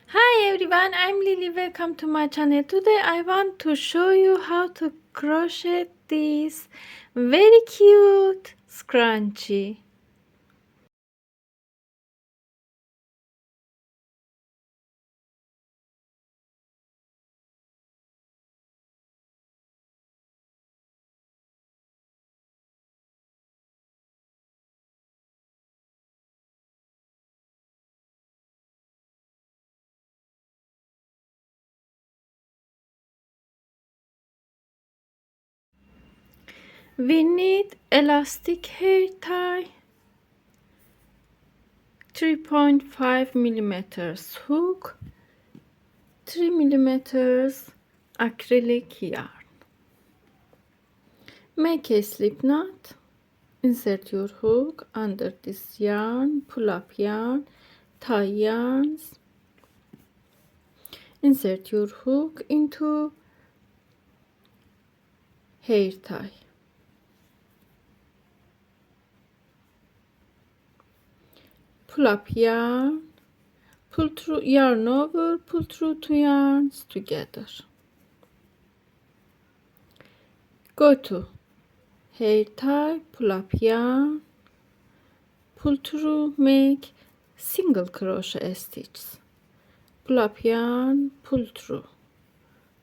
Hi everyone, I'm Lily. Welcome to my channel. Today I want to show you how to crochet this very cute scrunchie. We need elastic hair tie, 3.5 millimeters hook, 3 millimeters acrylic yarn. Make a slip knot. Insert your hook under this yarn, pull up yarn, tie yarns. Insert your hook into hair tie. Pull up yarn, pull through yarn over, pull through two yarns together. Go to hair tie, pull up yarn, pull through, make single crochet stitches. Pull up yarn, pull through,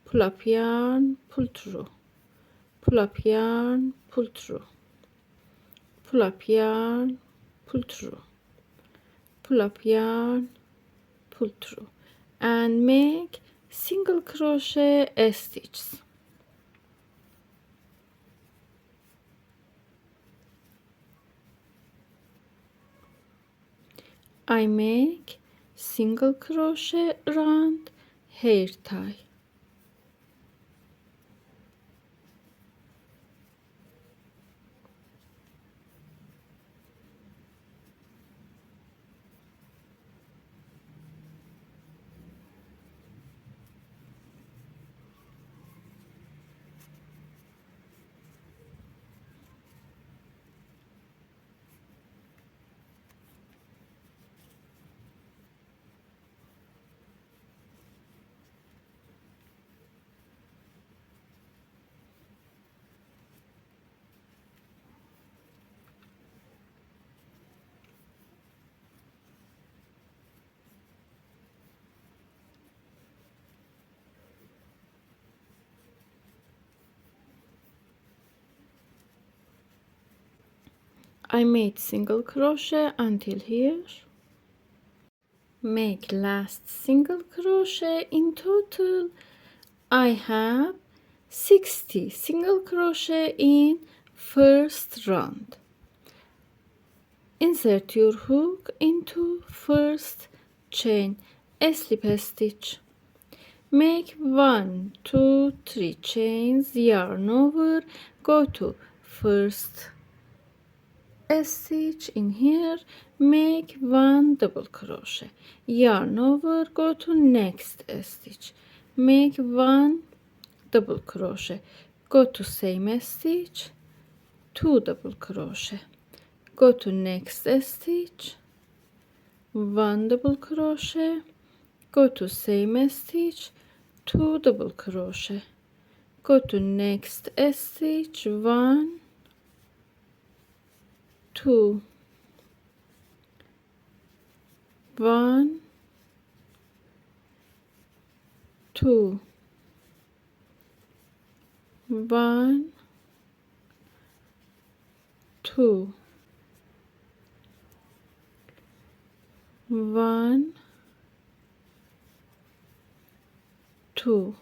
pull up yarn, pull through, pull up yarn, pull through, pull up yarn, pull through, pull up yarn, pull through, and make single crochet stitches. I make single crochet round hair tie. I made single crochet until here. Make last single crochet. In total I have 60 single crochet in first round. Insert your hook into first chain, a slip stitch. Make 1, 2, 3 chains, yarn over, go to first stitch in here, make 1 double crochet, yarn over, go to next stitch, make 1 double crochet, go to same stitch, 2 double crochet, go to next stitch, 1 double crochet, go to same stitch, 2 double crochet, go to next stitch, 1, 2, 1, 2, 1, 2, 1, 2,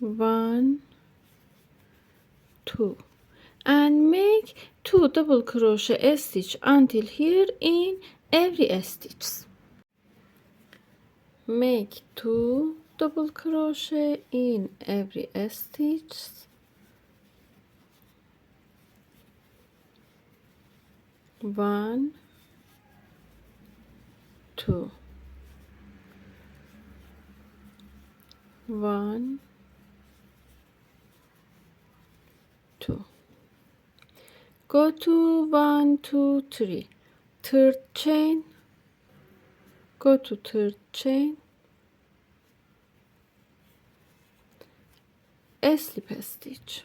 1, 2, and make 2 double crochet stitch until here in every stitch. Make 2 double crochet in every stitch. 1, 2, 1, 2. Go to 1, 2, 3, third chain, go to third chain, a slip stitch,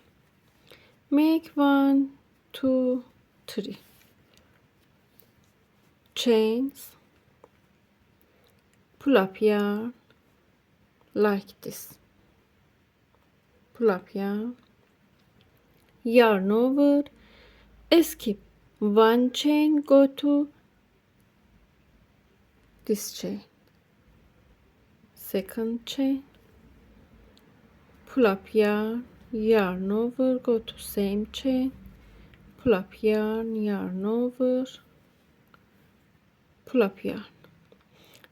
make 1 2 3 chains, pull up yarn like this, pull up yarn over, skip 1 chain, go to this chain, second chain, pull up yarn over, go to same chain, pull up yarn over, pull up yarn.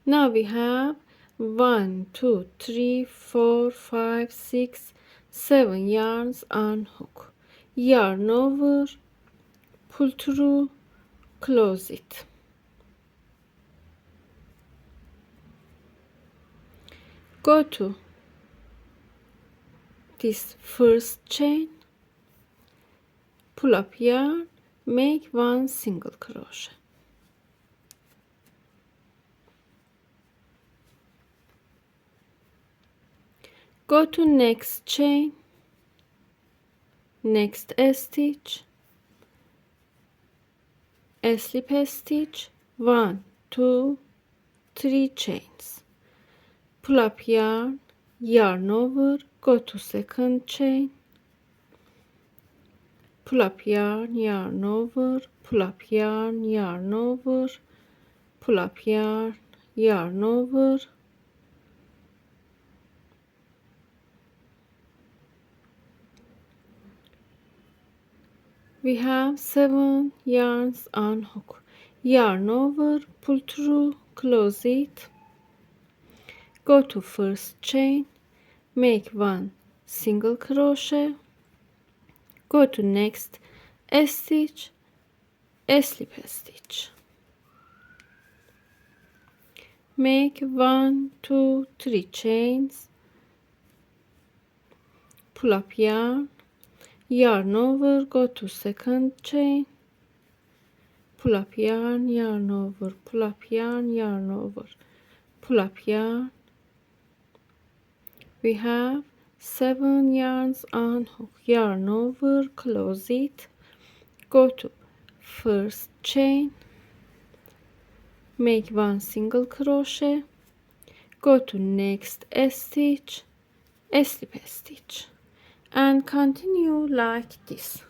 Now we have 1 2 3 4 5 6 7 yarns on hook, yarn over, pull through, close it. Go to this first chain, pull up yarn, make 1 single crochet, go to next chain, next stitch, a slip stitch, 1 2 3 chains, pull up yarn over, go to second chain, pull up yarn over, pull up yarn over, pull up yarn over, we have 7 yarns on hook, yarn over, pull through, close it, go to first chain, make 1 single crochet, go to next stitch, a slip stitch, make 1 2 3 chains, pull up yarn over, go to second chain, pull up yarn over, pull up yarn over, pull up yarn. We have 7 yarns on hook, yarn over, close it, go to first chain, make 1 single crochet, go to next stitch, a slip stitch, and continue like this.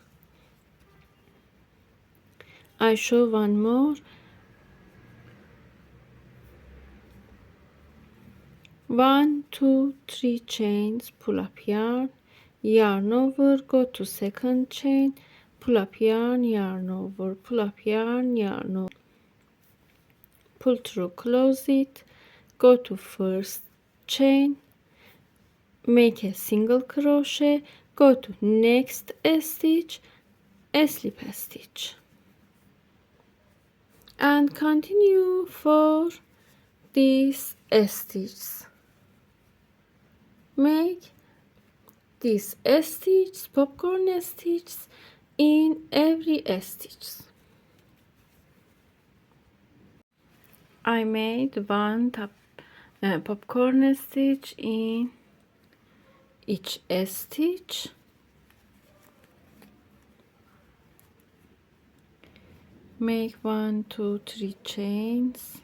I show one more. 1 2 3 chains, pull up yarn over, go to second chain, pull up yarn over, pull up yarn over, pull through, close it, go to first chain, make a single crochet, go to next stitch, a slip stitch, and continue for these stitches. Make these stitches, popcorn stitches, in every stitch. I made 1 popcorn stitch in each stitch. Make 1 2 3 chains,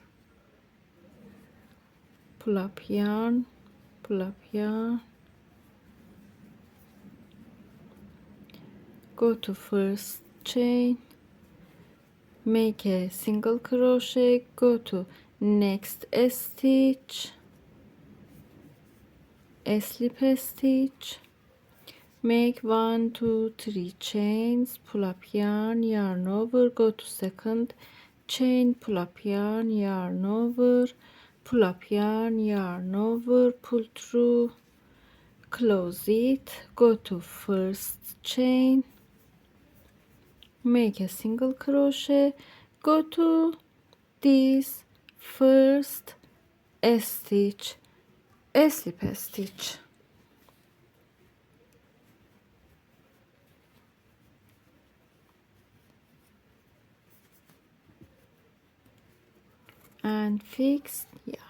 pull up yarn, go to first chain, make a single crochet, go to next stitch, a slip stitch, make 1 2 3 chains, pull up yarn over, go to second chain, pull up yarn over, pull up yarn over, pull through, close it, go to first chain, make a single crochet, go to this first stitch, a slip stitch, and fixed yarn.